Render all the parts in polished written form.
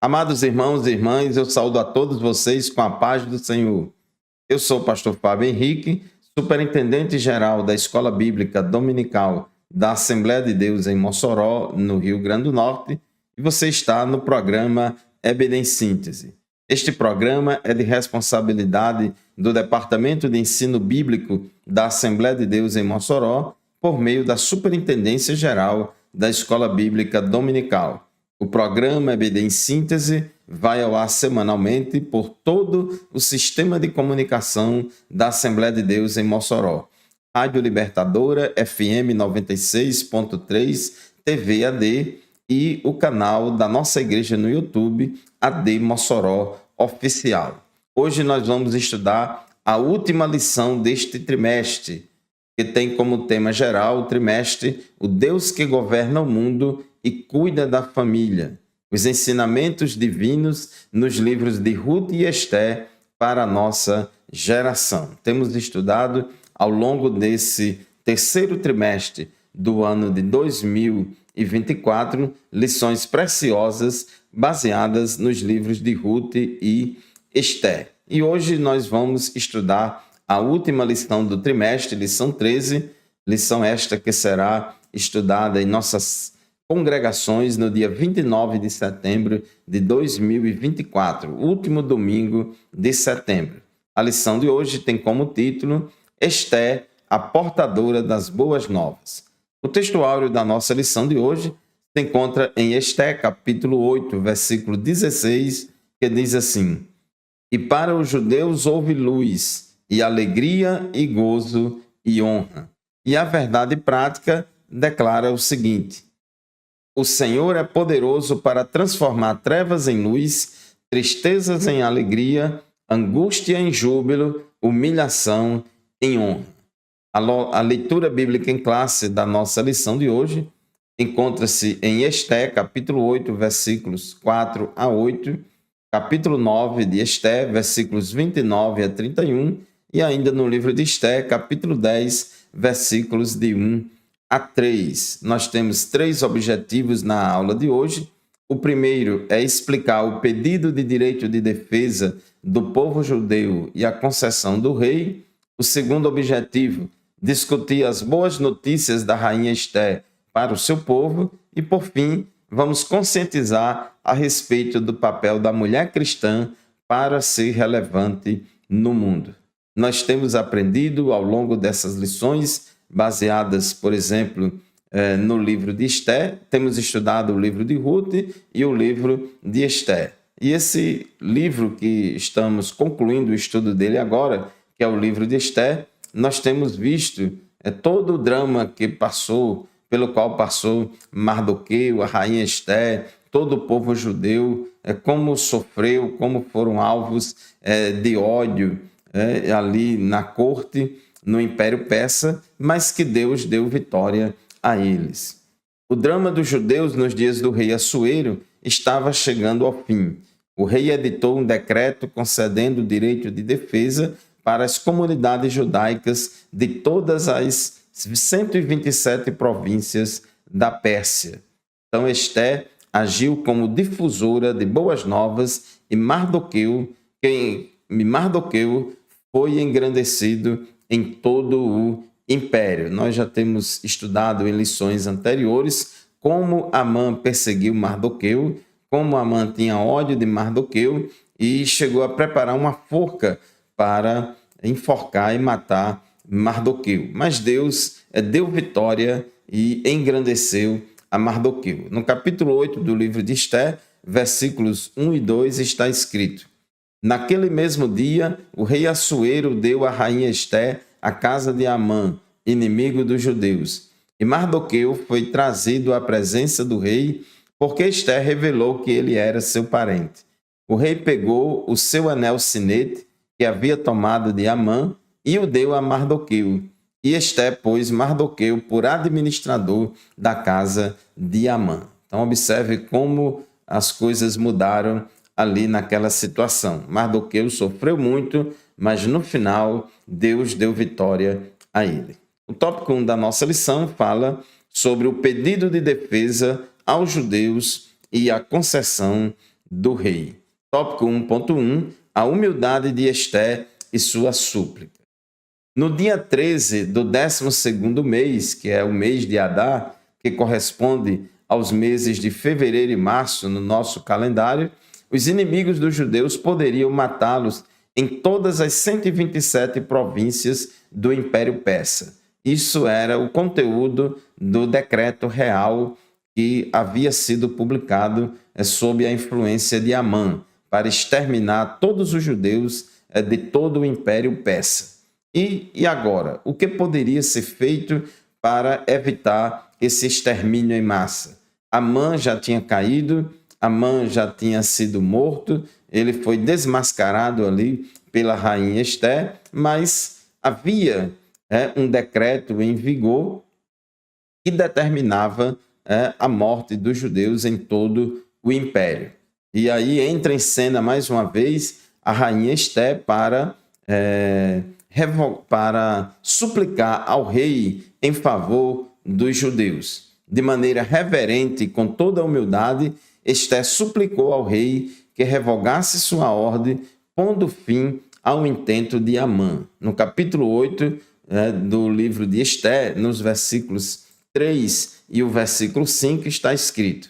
Amados irmãos e irmãs, eu saúdo a todos vocês com a paz do Senhor. Eu sou o pastor Fábio Henrique, superintendente-geral da Escola Bíblica Dominical da Assembleia de Deus em Mossoró, no Rio Grande do Norte, e você está no programa EBD em Síntese. Este programa é de responsabilidade do Departamento de Ensino Bíblico da Assembleia de Deus em Mossoró, por meio da Superintendência Geral da Escola Bíblica Dominical. O programa EBD em Síntese vai ao ar semanalmente por todo o sistema de comunicação da Assembleia de Deus em Mossoró. Rádio Libertadora, FM 96.3, TV AD e o canal da nossa igreja no YouTube, AD Mossoró Oficial. Hoje nós vamos estudar a última lição deste trimestre, que tem como tema geral o trimestre O Deus que governa o mundo e cuida da família. Os ensinamentos divinos nos livros de Ruth e Esté para a nossa geração. Temos estudado ao longo desse terceiro trimestre do ano de 2024 lições preciosas baseadas nos livros de Ruth e Esté. E hoje nós vamos estudar a última lição do trimestre, lição 13, lição esta que será estudada em nossas congregações no dia 29 de setembro de 2024, último domingo de setembro. A lição de hoje tem como título Esté, a portadora das boas novas. O texto áureo da nossa lição de hoje se encontra em Esté, capítulo 8, versículo 16, que diz assim: E para os judeus houve luz, e alegria, e gozo, e honra. E a verdade prática declara o seguinte: O Senhor é poderoso para transformar trevas em luz, tristezas em alegria, angústia em júbilo, humilhação em honra. A leitura bíblica em classe da nossa lição de hoje encontra-se em Esté, capítulo 8, versículos 4 a 8, capítulo 9 de Esté, versículos 29 a 31, e ainda no livro de Esté, capítulo 10, versículos de 1 a 3. Nós temos três objetivos na aula de hoje. O primeiro é explicar o pedido de direito de defesa do povo judeu e a concessão do rei. O segundo objetivo, discutir as boas notícias da rainha Esté para o seu povo. E, por fim, vamos conscientizar a respeito do papel da mulher cristã para ser relevante no mundo. Nós temos aprendido ao longo dessas lições, baseadas, por exemplo, no livro de Esté, temos estudado o livro de Ruth e o livro de Esté. E esse livro que estamos concluindo o estudo dele agora, que é o livro de Esté, nós temos visto todo o drama pelo qual passou Mardoqueu, a rainha Esté, todo o povo judeu, como sofreu, como foram alvos de ódio ali na corte, no Império Persa, mas que Deus deu vitória a eles. O drama dos judeus nos dias do rei Assuero estava chegando ao fim. O rei editou um decreto concedendo o direito de defesa para as comunidades judaicas de todas as 127 províncias da Pérsia. Então Esté agiu como difusora de boas novas e Mardoqueu foi engrandecido em todo o império. Nós já temos estudado em lições anteriores como Amã perseguiu Mardoqueu, como Amã tinha ódio de Mardoqueu e chegou a preparar uma forca para enforcar e matar Mardoqueu. Mas Deus deu vitória e engrandeceu a Mardoqueu. No capítulo 8 do livro de Esté, versículos 1 e 2, está escrito: Naquele mesmo dia, o rei Assuero deu à rainha Esté a casa de Amã, inimigo dos judeus. E Mardoqueu foi trazido à presença do rei, porque Esté revelou que ele era seu parente. O rei pegou o seu anel sinete, que havia tomado de Amã, e o deu a Mardoqueu. E Esté pôs Mardoqueu por administrador da casa de Amã. Então observe como as coisas mudaram ali naquela situação. Mardoqueu sofreu muito, mas no final Deus deu vitória a ele. O tópico 1 da nossa lição fala sobre o pedido de defesa aos judeus e a concessão do rei. Tópico 1.1, a humildade de Esté e sua súplica. No dia 13 do 12º mês, que é o mês de Adar, que corresponde aos meses de fevereiro e março no nosso calendário, os inimigos dos judeus poderiam matá-los em todas as 127 províncias do Império Persa. Isso era o conteúdo do decreto real que havia sido publicado sob a influência de Amã, para exterminar todos os judeus de todo o Império Persa. E agora, o que poderia ser feito para evitar esse extermínio em massa? Amã já tinha caído, Amã já tinha sido morto, ele foi desmascarado ali pela rainha Esté, mas havia um decreto em vigor que determinava a morte dos judeus em todo o império. E aí entra em cena mais uma vez a rainha Esté para suplicar ao rei em favor dos judeus. De maneira reverente e com toda a humildade, Esté suplicou ao rei que revogasse sua ordem, pondo fim ao intento de Amã. No capítulo 8 do livro de Esté, nos versículos 3 e o versículo 5, está escrito: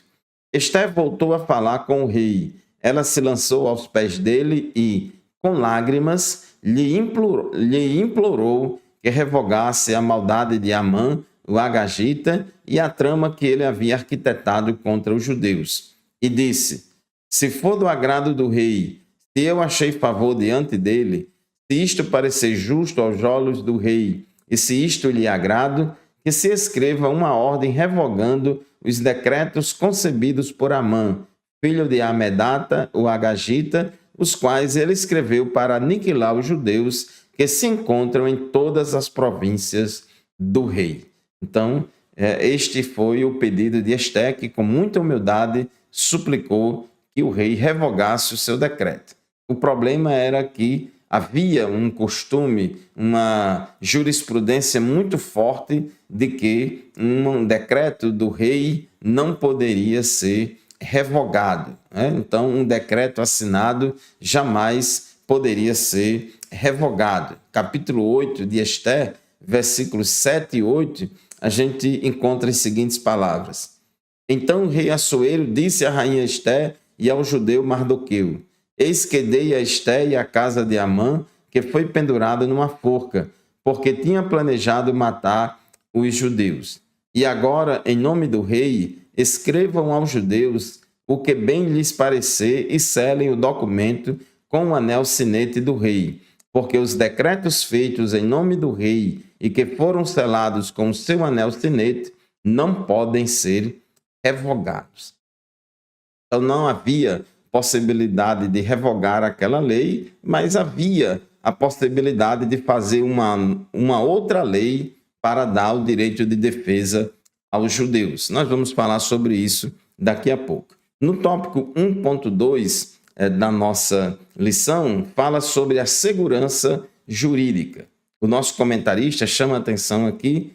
Esté voltou a falar com o rei. Ela se lançou aos pés dele e, com lágrimas, lhe implorou que revogasse a maldade de Amã, o agagita, e a trama que ele havia arquitetado contra os judeus. E disse: se for do agrado do rei, se eu achei favor diante dele, se isto parecer justo aos olhos do rei, e se isto lhe agrada, que se escreva uma ordem revogando os decretos concebidos por Amã, filho de Amedata, o agagita, os quais ele escreveu para aniquilar os judeus que se encontram em todas as províncias do rei. Então, este foi o pedido de Esté, que com muita humildade suplicou que o rei revogasse o seu decreto. O problema era que havia um costume, uma jurisprudência muito forte de que um decreto do rei não poderia ser revogado. Então, um decreto assinado jamais poderia ser revogado. Capítulo 8 de Esté, versículos 7 e 8, a gente encontra as seguintes palavras: Então o rei Assuero disse à rainha Esté e ao judeu Mardoqueu: Eis que dei a Esté e a casa de Amã, que foi pendurada numa forca, porque tinha planejado matar os judeus. E agora, em nome do rei, escrevam aos judeus o que bem lhes parecer e selem o documento com o anel sinete do rei, porque os decretos feitos em nome do rei e que foram selados com o seu anel sinete não podem ser revogados. Então não havia possibilidade de revogar aquela lei, mas havia a possibilidade de fazer uma outra lei para dar o direito de defesa aos judeus. Nós vamos falar sobre isso daqui a pouco. No tópico 1.2 da nossa lição, fala sobre a segurança jurídica. O nosso comentarista chama a atenção aqui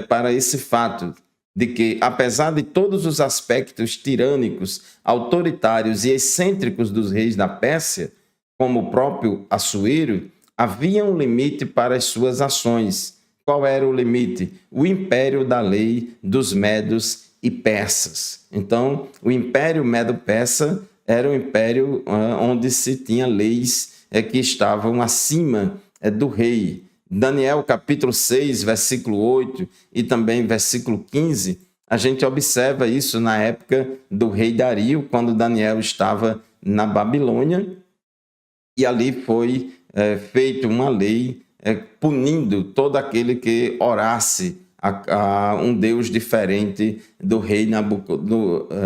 para esse fato de que, apesar de todos os aspectos tirânicos, autoritários e excêntricos dos reis da Pérsia, como o próprio Assuero, havia um limite para as suas ações. Qual era o limite? O império da lei dos medos e persas. Então, o império medo-persa era um império onde se tinha leis que estavam acima do rei. Daniel capítulo 6, versículo 8 e também versículo 15, a gente observa isso na época do rei Dario, quando Daniel estava na Babilônia, e ali foi feita uma lei punindo todo aquele que orasse a um Deus diferente do rei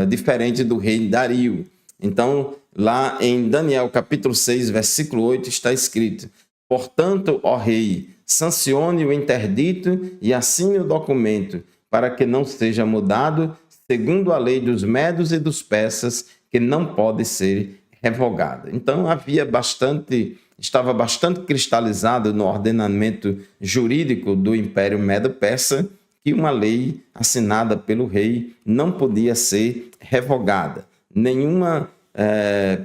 diferente do rei Dario. Então, lá em Daniel capítulo 6, versículo 8, está escrito: Portanto, ó rei, sancione o interdito e assine o documento, para que não seja mudado, segundo a lei dos medos e dos persas, que não pode ser revogada. Então, estava bastante cristalizado no ordenamento jurídico do Império Medo-Persa que uma lei assinada pelo rei não podia ser revogada. Nenhuma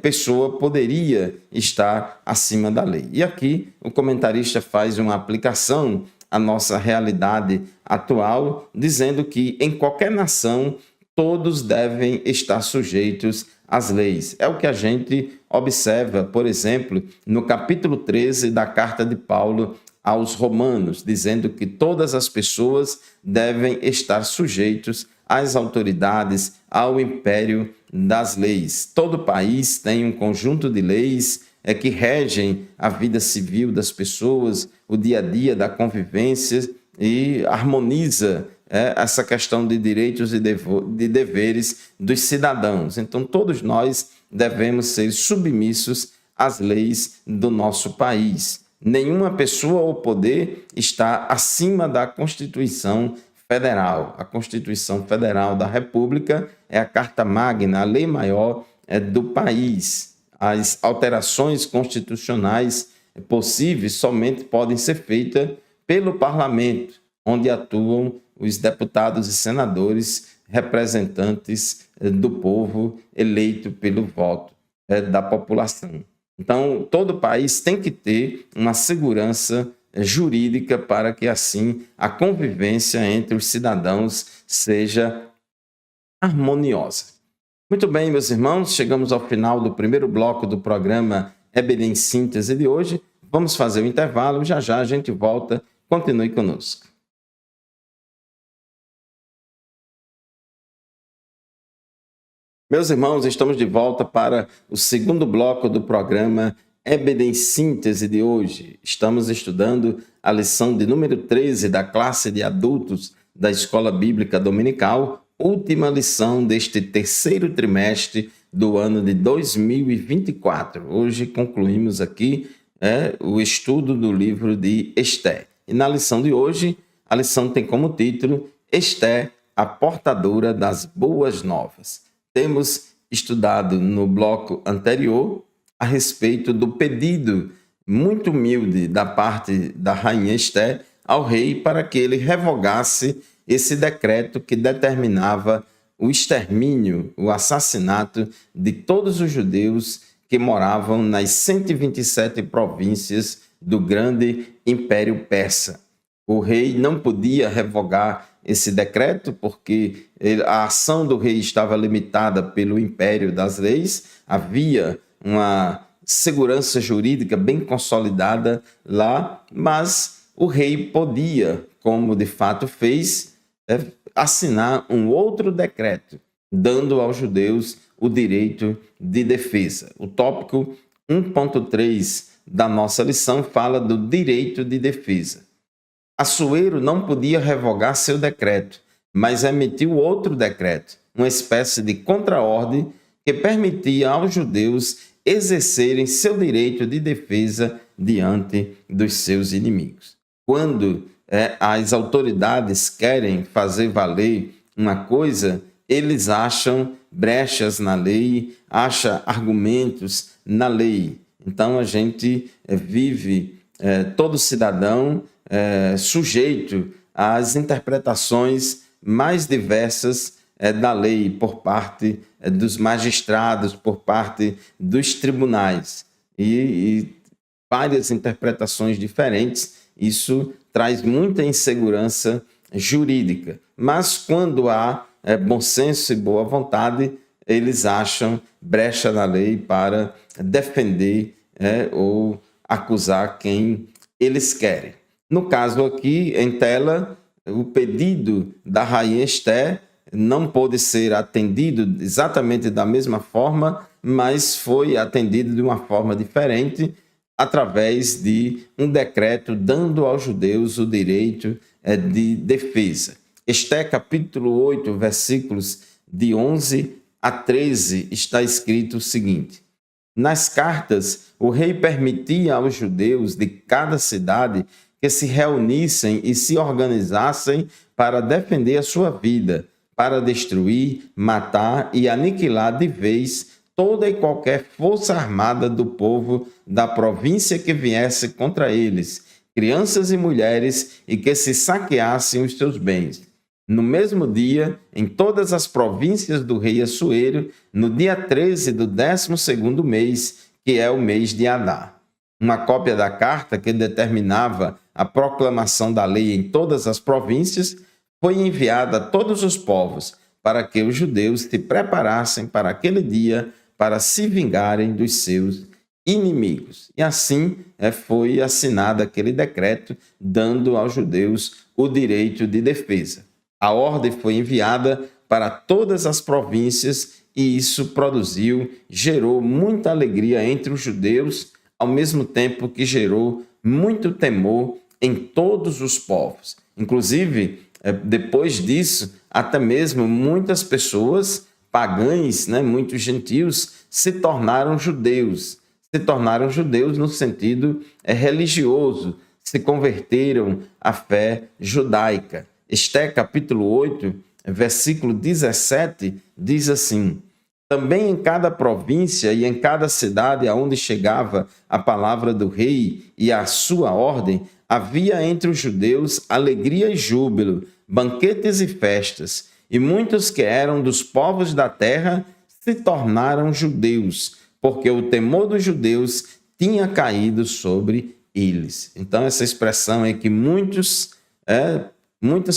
pessoa poderia estar acima da lei. E aqui o comentarista faz uma aplicação à nossa realidade atual, dizendo que em qualquer nação todos devem estar sujeitos às leis. É o que a gente observa, por exemplo, no capítulo 13 da carta de Paulo aos Romanos, dizendo que todas as pessoas devem estar sujeitos às autoridades, ao império das leis. Todo país tem um conjunto de leis que regem a vida civil das pessoas, o dia a dia da convivência e harmoniza essa questão de direitos e de deveres dos cidadãos. Então, todos nós devemos ser submissos às leis do nosso país. Nenhuma pessoa ou poder está acima da Constituição Federal. A Constituição Federal da República é a Carta Magna, a lei maior do país. As alterações constitucionais possíveis somente podem ser feitas pelo parlamento, onde atuam os deputados e senadores, representantes do povo eleito pelo voto da população. Então, todo país tem que ter uma segurança jurídica para que, assim, a convivência entre os cidadãos seja harmoniosa. Muito bem, meus irmãos, chegamos ao final do primeiro bloco do programa EBD em Síntese de hoje. Vamos fazer o intervalo, já já a gente volta. Continue conosco. Meus irmãos, estamos de volta para o segundo bloco do programa EBD em Síntese de hoje. Estamos estudando a lição de número 13 da classe de adultos da Escola Bíblica Dominical, última lição deste terceiro trimestre do ano de 2024. Hoje concluímos aqui o estudo do livro de Esté. E na lição de hoje, a lição tem como título Esté, a portadora das boas novas. Temos estudado no bloco anterior a respeito do pedido muito humilde da parte da rainha Esté ao rei para que ele revogasse esse decreto que determinava o extermínio, o assassinato de todos os judeus que moravam nas 127 províncias do grande Império Persa. O rei não podia revogar esse decreto porque a ação do rei estava limitada pelo império das leis, havia uma segurança jurídica bem consolidada lá, mas o rei podia, como de fato fez, assinar um outro decreto, dando aos judeus o direito de defesa. O tópico 1.3 da nossa lição fala do direito de defesa. Assuero não podia revogar seu decreto, mas emitiu outro decreto, uma espécie de contraordem que permitia aos judeus exercerem seu direito de defesa diante dos seus inimigos. Quando as autoridades querem fazer valer uma coisa, eles acham brechas na lei, acham argumentos na lei. Então a gente vive, todo cidadão, sujeito às interpretações mais diversas da lei por parte dos magistrados, por parte dos tribunais. E várias interpretações diferentes, isso traz muita insegurança jurídica. Mas quando há bom senso e boa vontade, eles acham brecha na lei para defender ou acusar quem eles querem. No caso aqui, em tela, o pedido da rainha Esté não pôde ser atendido exatamente da mesma forma, mas foi atendido de uma forma diferente, através de um decreto dando aos judeus o direito de defesa. Esté capítulo 8, versículos de 11 a 13, está escrito o seguinte: nas cartas, o rei permitia aos judeus de cada cidade que se reunissem e se organizassem para defender a sua vida, para destruir, matar e aniquilar de vez toda e qualquer força armada do povo da província que viesse contra eles, crianças e mulheres, e que se saqueassem os seus bens. no mesmo dia, em todas as províncias do rei Assuero, no dia 13 do 12º mês, que é o mês de Adar. Uma cópia da carta que determinava a proclamação da lei em todas as províncias foi enviada a todos os povos, para que os judeus se preparassem para aquele dia para se vingarem dos seus inimigos. E assim foi assinado aquele decreto, dando aos judeus o direito de defesa. A ordem foi enviada para todas as províncias e isso gerou muita alegria entre os judeus, ao mesmo tempo que gerou muito temor em todos os povos. Inclusive, depois disso, até mesmo muitas pessoas pagãs, muitos gentios, se tornaram judeus no sentido religioso, se converteram à fé judaica. Esté capítulo 8, versículo 17, diz assim: também em cada província e em cada cidade aonde chegava a palavra do rei e a sua ordem, havia entre os judeus alegria e júbilo, banquetes e festas, e muitos que eram dos povos da terra se tornaram judeus, porque o temor dos judeus tinha caído sobre eles. Então, essa expressão é que muitas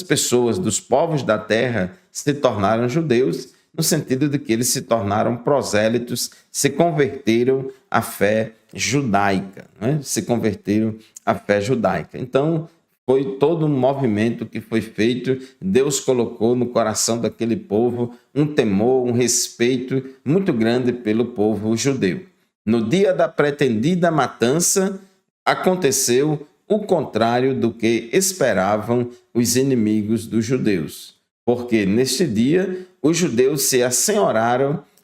pessoas dos povos da terra se tornaram judeus, no sentido de que eles se tornaram prosélitos, se converteram à fé judaica, se converteram à fé judaica. Então, foi todo um movimento que foi feito, Deus colocou no coração daquele povo um temor, um respeito muito grande pelo povo judeu. No dia da pretendida matança, aconteceu o contrário do que esperavam os inimigos dos judeus. Porque neste dia os judeus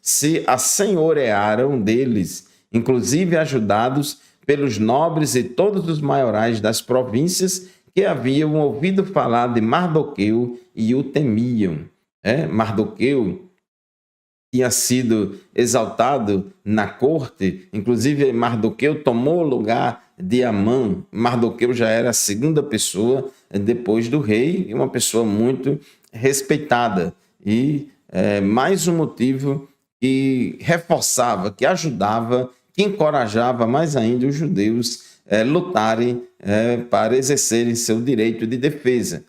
se assenhorearam deles, inclusive ajudados pelos nobres e todos os maiorais das províncias que haviam ouvido falar de Mardoqueu e o temiam. Mardoqueu tinha sido exaltado na corte, inclusive Mardoqueu tomou o lugar de Amã. Mardoqueu já era a segunda pessoa depois do rei, e uma pessoa muito respeitada. E mais um motivo que reforçava, que ajudava, que encorajava mais ainda os judeus lutarem para exercerem seu direito de defesa.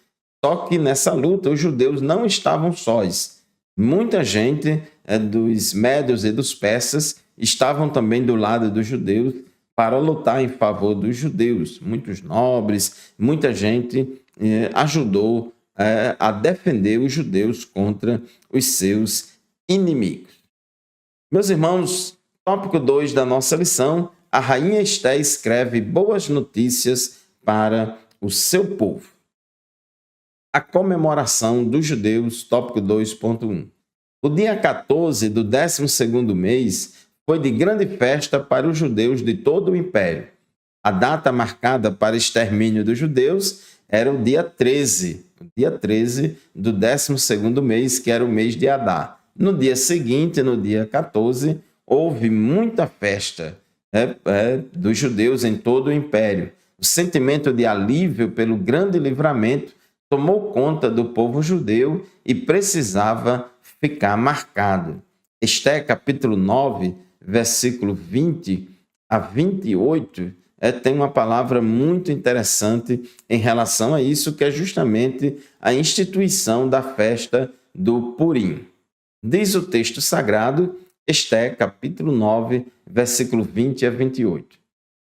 Só que nessa luta os judeus não estavam sós. Muita gente dos médios e dos persas estavam também do lado dos judeus para lutar em favor dos judeus. Muitos nobres, muita gente ajudou a defender os judeus contra os seus inimigos. Meus irmãos, tópico 2 da nossa lição: a rainha Esté escreve boas notícias para o seu povo. A comemoração dos judeus, tópico 2.1. O dia 14 do 12º mês foi de grande festa para os judeus de todo o império. A data marcada para extermínio dos judeus era o dia 13 do 12º mês, que era o mês de Adar. No dia seguinte, no dia 14, houve muita festa dos judeus em todo o império. O sentimento de alívio pelo grande livramento tomou conta do povo judeu e precisava ficar marcado. Esté capítulo 9, versículo 20 a 28, tem uma palavra muito interessante em relação a isso, que é justamente a instituição da festa do Purim. Diz o texto sagrado, Esté capítulo 9, versículo 20 a 28.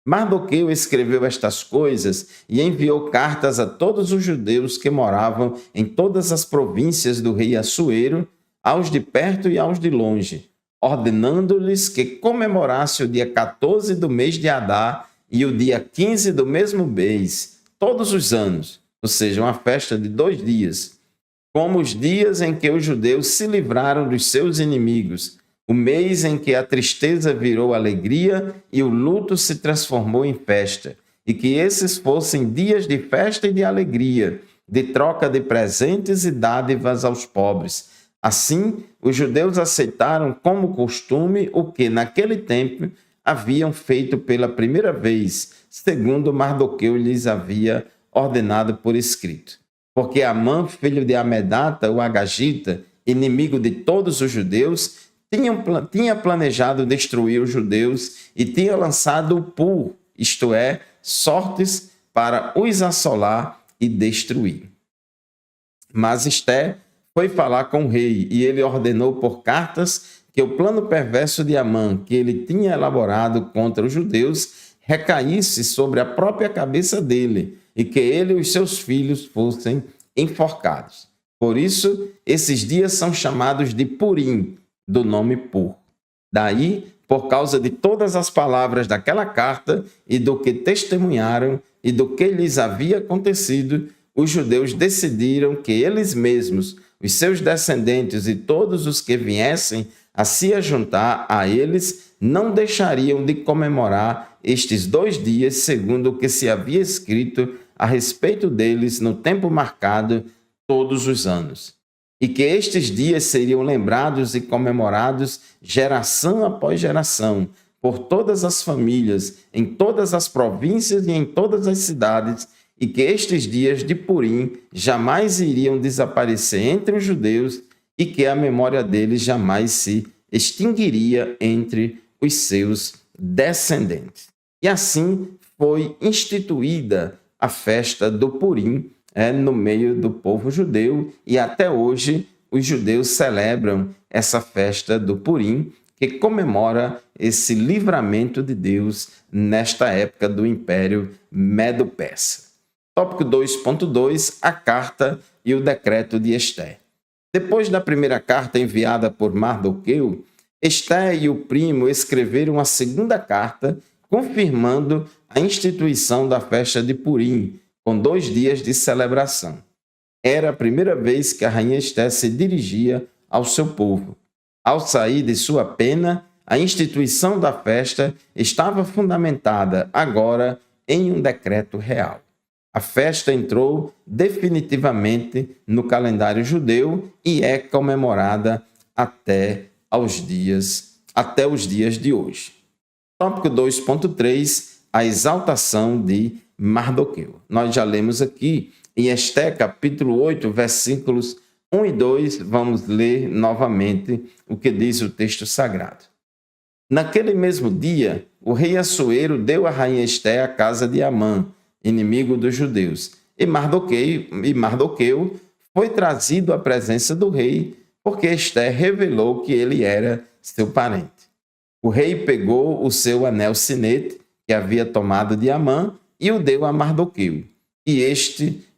Mardoqueu escreveu estas coisas e enviou cartas a todos os judeus que moravam em todas as províncias do rei Assuero, aos de perto e aos de longe, ordenando-lhes que comemorasse o dia 14 do mês de Adar e o dia 15 do mesmo mês, todos os anos, ou seja, uma festa de 2 dias, como os dias em que os judeus se livraram dos seus inimigos, o mês em que a tristeza virou alegria e o luto se transformou em festa, e que esses fossem dias de festa e de alegria, de troca de presentes e dádivas aos pobres. Assim, os judeus aceitaram como costume o que, naquele tempo, haviam feito pela primeira vez, segundo Mardoqueu lhes havia ordenado por escrito. porque Amã, filho de Amedata, o Agagita, inimigo de todos os judeus, tinha planejado destruir os judeus e tinha lançado o pur, isto é, sortes para os assolar e destruir. Mas Esté foi falar com o rei e ele ordenou por cartas que o plano perverso de Amã, que ele tinha elaborado contra os judeus, recaísse sobre a própria cabeça dele e que ele e os seus filhos fossem enforcados. Por isso, esses dias são chamados de Purim, do nome Pur. Daí, por causa de todas as palavras daquela carta e do que testemunharam e do que lhes havia acontecido, os judeus decidiram que eles mesmos, os seus descendentes e todos os que viessem a se ajuntar a eles, não deixariam de comemorar estes 2 dias, segundo o que se havia escrito a respeito deles no tempo marcado todos os anos. E que estes dias seriam lembrados e comemorados geração após geração, por todas as famílias, em todas as províncias e em todas as cidades, e que estes dias de Purim jamais iriam desaparecer entre os judeus e que a memória deles jamais se extinguiria entre os seus descendentes. E assim foi instituída a festa do Purim no meio do povo judeu, e até hoje os judeus celebram essa festa do Purim, que comemora esse livramento de Deus nesta época do Império Medo-Persa. Tópico 2.2, a carta e o decreto de Esté. Depois da primeira carta enviada por Mardoqueu, Esté e o primo escreveram a segunda carta, confirmando a instituição da festa de Purim, com 2 dias de celebração. Era a primeira vez que a rainha Esté se dirigia ao seu povo. Ao sair de sua pena, a instituição da festa estava fundamentada agora em um decreto real. A festa entrou definitivamente no calendário judeu e é comemorada até os dias de hoje. Tópico 2.3, a exaltação de Mardoqueu. Nós já lemos aqui em Esté, capítulo 8, versículos 1 e 2, vamos ler novamente o que diz o texto sagrado. Naquele mesmo dia, o rei Assuero deu a rainha Esté a casa de Amã, inimigo dos judeus, e Mardoqueu foi trazido à presença do rei, porque Esté revelou que ele era seu parente. O rei pegou o seu anel sinete, que havia tomado de Amã, e o deu a Mardoqueu. E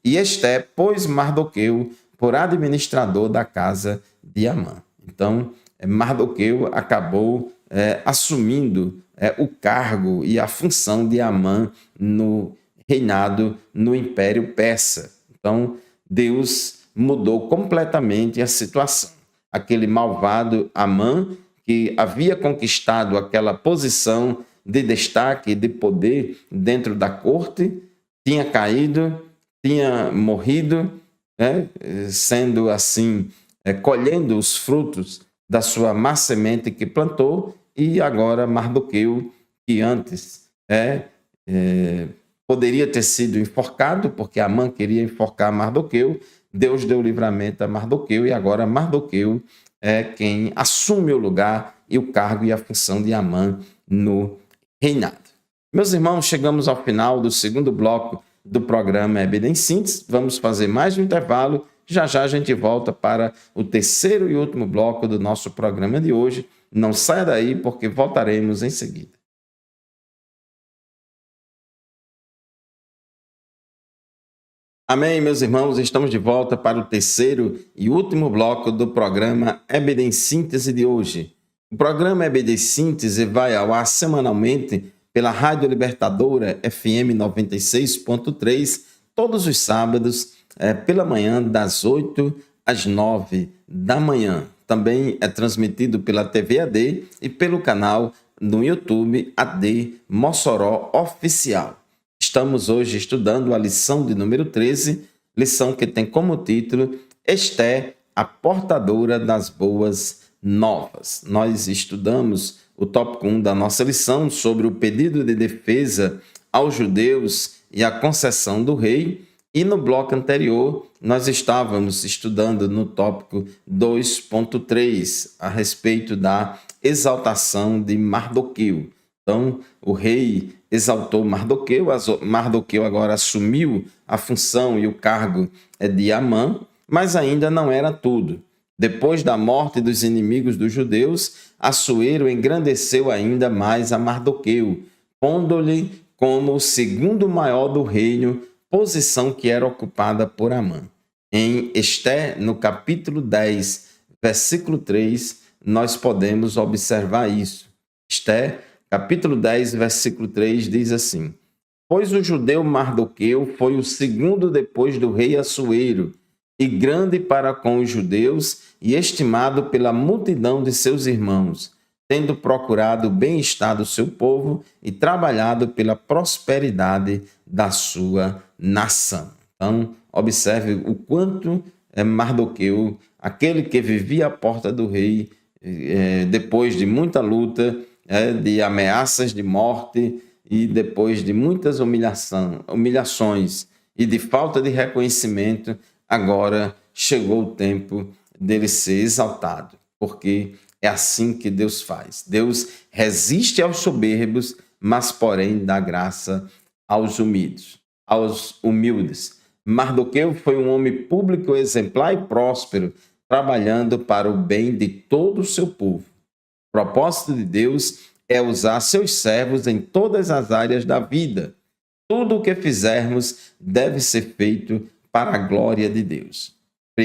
Esté pôs Mardoqueu por administrador da casa de Amã. Então, Mardoqueu acabou assumindo o cargo e a função de Amã no reinado no Império Persa. Então, Deus mudou completamente a situação. Aquele malvado Amã, que havia conquistado aquela posição de destaque e de poder dentro da corte, tinha caído, tinha morrido, sendo assim, colhendo os frutos da sua má semente que plantou, e agora Mardoqueu, que antes poderia ter sido enforcado, porque Amã queria enforcar Mardoqueu, Deus deu livramento a Mardoqueu, e agora Mardoqueu é quem assume o lugar e o cargo e a função de Amã no reinado. Meus irmãos, chegamos ao final do segundo bloco do programa EBD em Síntese. Vamos fazer mais um intervalo. Já já a gente volta para o terceiro e último bloco do nosso programa de hoje. Não saia daí, porque voltaremos em seguida. Amém, meus irmãos, estamos de volta para o terceiro e último bloco do programa EBD em Síntese de hoje. O programa EBD em Síntese vai ao ar semanalmente pela Rádio Libertadora FM 96.3, todos os sábados, pela manhã, das 8 às 9 da manhã. Também é transmitido pela TV AD e pelo canal no YouTube AD Mossoró Oficial. Estamos hoje estudando a lição de número 13, lição que tem como título Esté, a portadora das boas novas. Nós estudamos o tópico 1 da nossa lição sobre o pedido de defesa aos judeus e a concessão do rei, E no bloco anterior, nós estávamos estudando no tópico 2.3 a respeito da exaltação de Mardoqueu. Então, o rei exaltou Mardoqueu, Mardoqueu agora assumiu a função e o cargo de Amã, mas ainda não era tudo. Depois da morte dos inimigos dos judeus, Assuero engrandeceu ainda mais a Mardoqueu, pondo-lhe como o segundo maior do reino, posição que era ocupada por Amã. Em Esté, no capítulo 10, versículo 3, nós podemos observar isso. Esté, capítulo 10, versículo 3, diz assim: Pois o judeu Mardoqueu foi o segundo depois do rei Assuero, e grande para com os judeus, e estimado pela multidão de seus irmãos, tendo procurado o bem-estar do seu povo e trabalhado pela prosperidade da sua nação. Então, observe o quanto Mardoqueu, aquele que vivia à porta do rei, depois de muita luta, de ameaças de morte e depois de muitas humilhações e de falta de reconhecimento, agora chegou o tempo dele ser exaltado, porque é assim que Deus faz. Deus resiste aos soberbos, mas porém dá graça aos humildes. Mardoqueu foi um homem público, exemplar e próspero, trabalhando para o bem de todo o seu povo. O propósito de Deus é usar seus servos em todas as áreas da vida. Tudo o que fizermos deve ser feito para a glória de Deus. 1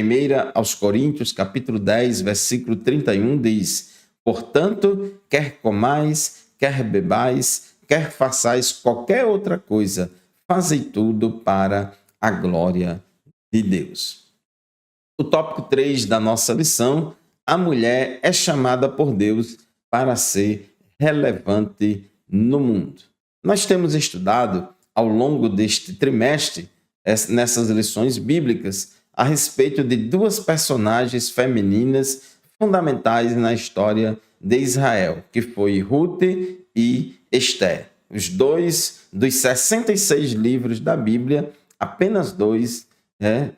aos Coríntios, capítulo 10, versículo 31, diz: Portanto, quer comais, quer bebais, quer façais qualquer outra coisa, fazei tudo para a glória de Deus. O tópico 3 da nossa lição: a mulher é chamada por Deus para ser relevante no mundo. Nós temos estudado ao longo deste trimestre, nessas lições bíblicas, a respeito de duas personagens femininas fundamentais na história de Israel, que foi Ruth e Esté. Os dois dos 66 livros da Bíblia, apenas dois,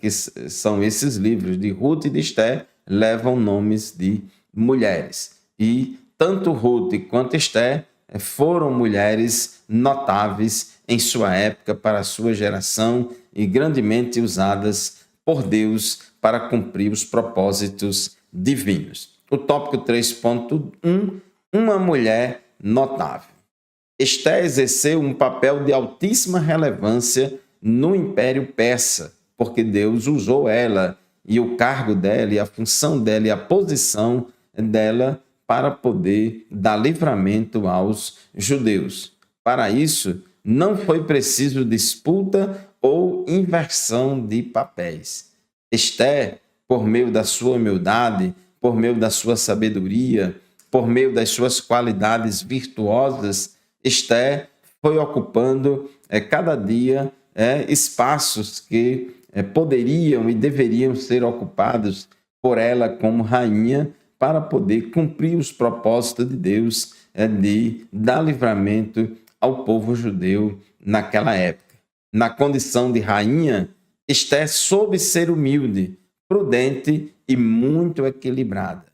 que são esses livros de Ruth e de Esté, levam nomes de mulheres. E tanto Ruth quanto Esté foram mulheres notáveis em sua época para a sua geração e grandemente usadas por Deus para cumprir os propósitos divinos. O tópico 3.1, uma mulher notável. Esté exerceu um papel de altíssima relevância no Império Persa, porque Deus usou ela e o cargo dela, e a função dela e a posição dela para poder dar livramento aos judeus. Para isso, não foi preciso disputa ou inversão de papéis. Esté, por meio da sua humildade, por meio da sua sabedoria, por meio das suas qualidades virtuosas, Esté foi ocupando cada dia espaços que poderiam e deveriam ser ocupados por ela como rainha, para poder cumprir os propósitos de Deus de dar livramento ao povo judeu naquela época. Na condição de rainha, Esté soube ser humilde, prudente e muito equilibrada.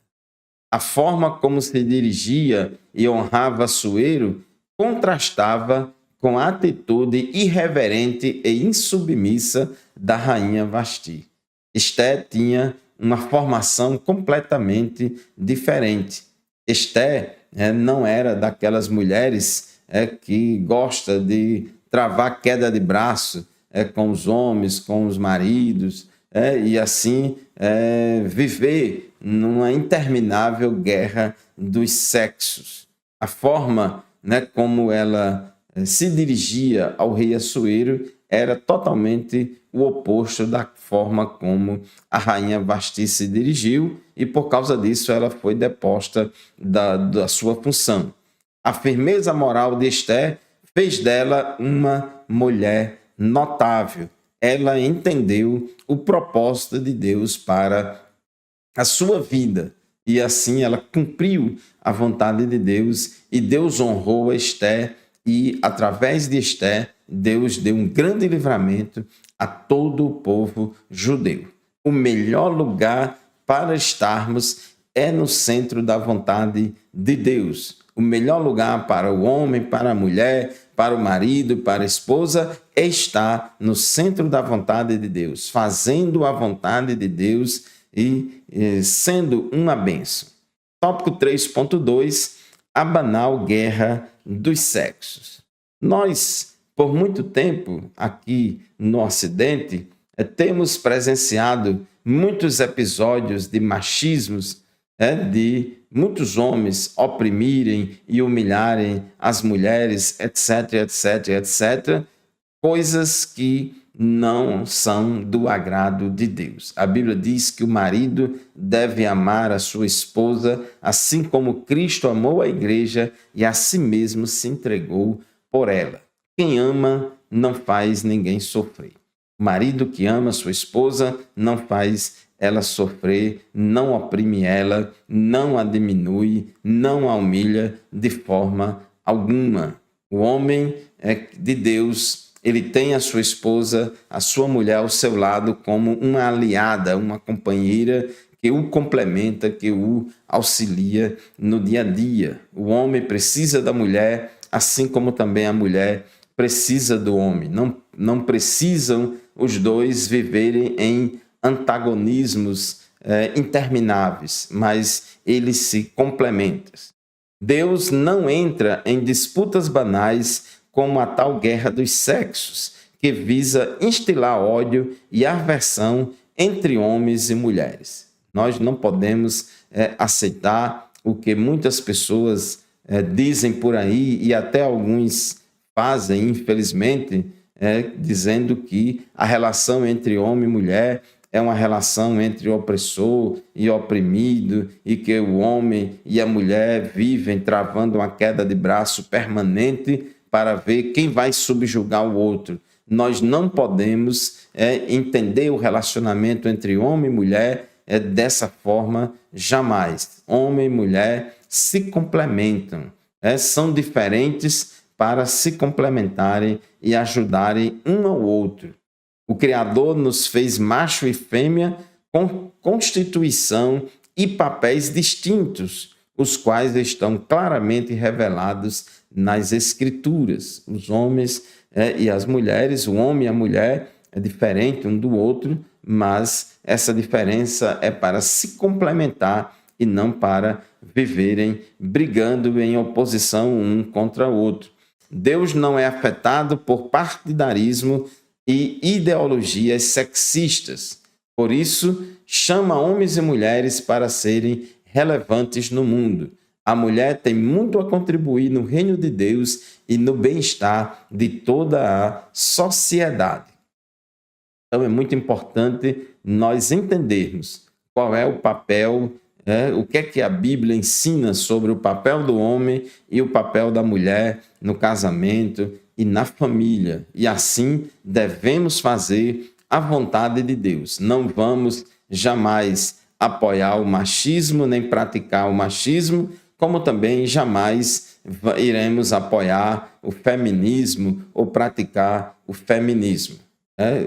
A forma como se dirigia e honrava Assuero contrastava com a atitude irreverente e insubmissa da rainha Vasti. Esté tinha uma formação completamente diferente. Esté não era daquelas mulheres que gosta de travar queda de braço com os homens, com os maridos, e assim viver numa interminável guerra dos sexos. A forma como ela se dirigia ao rei Assuero era totalmente o oposto da forma como a rainha Vasti se dirigiu, e por causa disso ela foi deposta da sua função. A firmeza moral de Esté fez dela uma mulher notável. Ela entendeu o propósito de Deus para a sua vida, e assim ela cumpriu a vontade de Deus, e Deus honrou Esté, e através de Esté, Deus deu um grande livramento a todo o povo judeu. O melhor lugar para estarmos é no centro da vontade de Deus. O melhor lugar para o homem, para a mulher, para o marido, para a esposa, é estar no centro da vontade de Deus, fazendo a vontade de Deus e sendo uma bênção. Tópico 3.2, a banal guerra dos sexos. Nós, por muito tempo, aqui no Ocidente, temos presenciado muitos episódios de machismos, de muitos homens oprimirem e humilharem as mulheres, etc, etc, etc, coisas que não são do agrado de Deus. A Bíblia diz que o marido deve amar a sua esposa, assim como Cristo amou a igreja e a si mesmo se entregou por ela. Quem ama não faz ninguém sofrer. O marido que ama a sua esposa não faz ela sofrer, não oprime ela, não a diminui, não a humilha de forma alguma. O homem de Deus, ele tem a sua esposa, a sua mulher ao seu lado como uma aliada, uma companheira que o complementa, que o auxilia no dia a dia. O homem precisa da mulher, assim como também a mulher precisa do homem. Não precisam os dois viverem em antagonismos intermináveis, mas eles se complementam. Deus não entra em disputas banais como a tal guerra dos sexos, que visa instilar ódio e aversão entre homens e mulheres. Nós não podemos aceitar o que muitas pessoas dizem por aí, e até alguns fazem, infelizmente, dizendo que a relação entre homem e mulher é uma relação entre opressor e oprimido, e que o homem e a mulher vivem travando uma queda de braço permanente para ver quem vai subjugar o outro. Nós não podemos entender o relacionamento entre homem e mulher dessa forma jamais. Homem e mulher se complementam, são diferentes para se complementarem e ajudarem um ao outro. O Criador nos fez macho e fêmea com constituição e papéis distintos, os quais estão claramente revelados nas Escrituras. Os homens e as mulheres, o homem e a mulher é diferente um do outro, mas essa diferença é para se complementar e não para viverem brigando em oposição um contra o outro. Deus não é afetado por partidarismo e ideologias sexistas. Por isso, chama homens e mulheres para serem relevantes no mundo. A mulher tem muito a contribuir no reino de Deus e no bem-estar de toda a sociedade. Então, é muito importante nós entendermos qual é o papel, o que é que a Bíblia ensina sobre o papel do homem e o papel da mulher no casamento e na família. E assim devemos fazer a vontade de Deus. Não vamos jamais apoiar o machismo, nem praticar o machismo, como também jamais iremos apoiar o feminismo ou praticar o feminismo.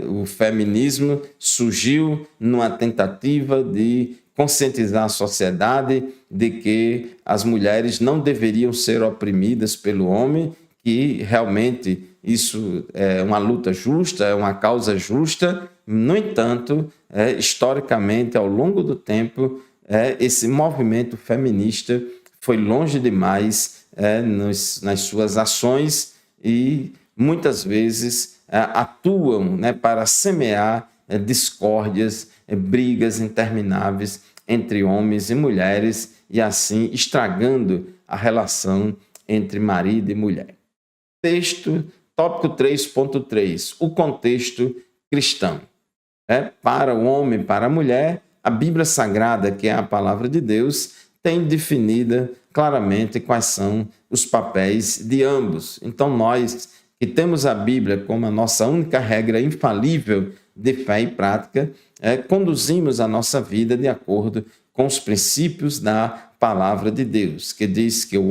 O feminismo surgiu numa tentativa de conscientizar a sociedade de que as mulheres não deveriam ser oprimidas pelo homem, que realmente isso é uma luta justa, é uma causa justa. No entanto, historicamente, ao longo do tempo, esse movimento feminista foi longe demais nas suas ações e muitas vezes atuam para semear discórdias, brigas intermináveis entre homens e mulheres e assim estragando a relação entre marido e mulher. Texto, tópico 3.3, o contexto cristão. Para o homem e para a mulher, a Bíblia Sagrada, que é a palavra de Deus, tem definida claramente quais são os papéis de ambos. Então, nós que temos a Bíblia como a nossa única regra infalível de fé e prática, conduzimos a nossa vida de acordo com os princípios da palavra de Deus, que diz que o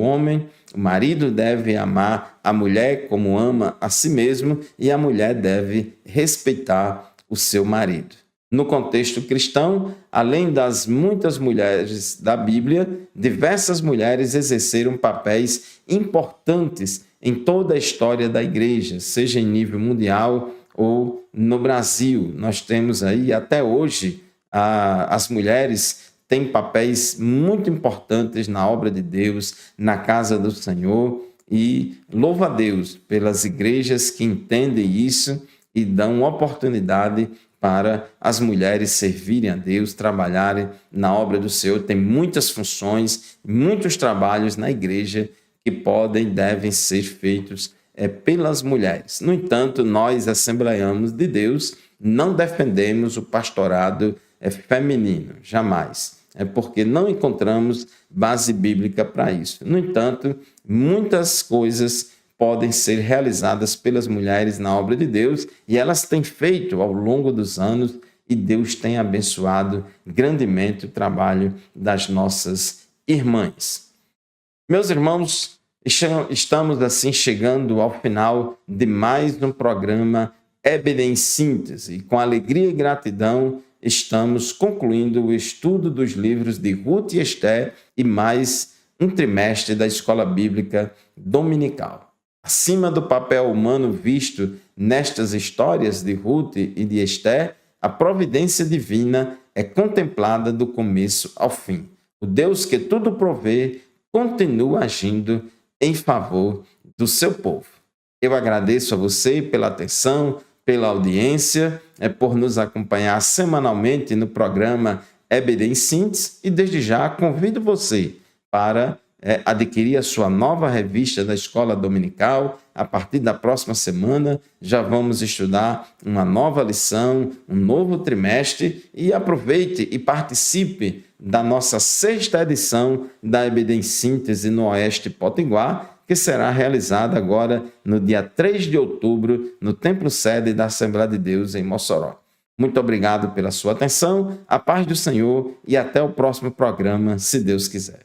marido deve amar a mulher como ama a si mesmo e a mulher deve respeitar o seu marido. No contexto cristão, além das muitas mulheres da Bíblia, diversas mulheres exerceram papéis importantes em toda a história da igreja, seja em nível mundial ou no Brasil. Nós temos aí, até hoje, as mulheres têm papéis muito importantes na obra de Deus, na casa do Senhor, e louva a Deus pelas igrejas que entendem isso e dão oportunidade para as mulheres servirem a Deus, trabalharem na obra do Senhor. Tem muitas funções, muitos trabalhos na igreja que podem e devem ser feitos pelas mulheres. No entanto, nós, assembleianos de Deus, não defendemos o pastorado feminino, jamais. É porque não encontramos base bíblica para isso. No entanto, muitas coisas podem ser realizadas pelas mulheres na obra de Deus e elas têm feito ao longo dos anos e Deus tem abençoado grandemente o trabalho das nossas irmãs. Meus irmãos, estamos assim chegando ao final de mais um programa EBD em Síntese e com alegria e gratidão estamos concluindo o estudo dos livros de Ruth e Esther e mais um trimestre da Escola Bíblica Dominical. Acima do papel humano visto nestas histórias de Ruth e de Esther, a providência divina é contemplada do começo ao fim. O Deus que tudo provê continua agindo em favor do seu povo. Eu agradeço a você pela atenção, pela audiência, por nos acompanhar semanalmente no programa EBD em Síntese e desde já convido você para adquirir a sua nova revista da Escola Dominical. A partir da próxima semana já vamos estudar uma nova lição, um novo trimestre e aproveite e participe da nossa 6ª edição da EBD em Síntese no Oeste Potiguar, que será realizada agora no dia 3 de outubro no Templo Sede da Assembleia de Deus em Mossoró. Muito obrigado pela sua atenção, a paz do Senhor e até o próximo programa, se Deus quiser.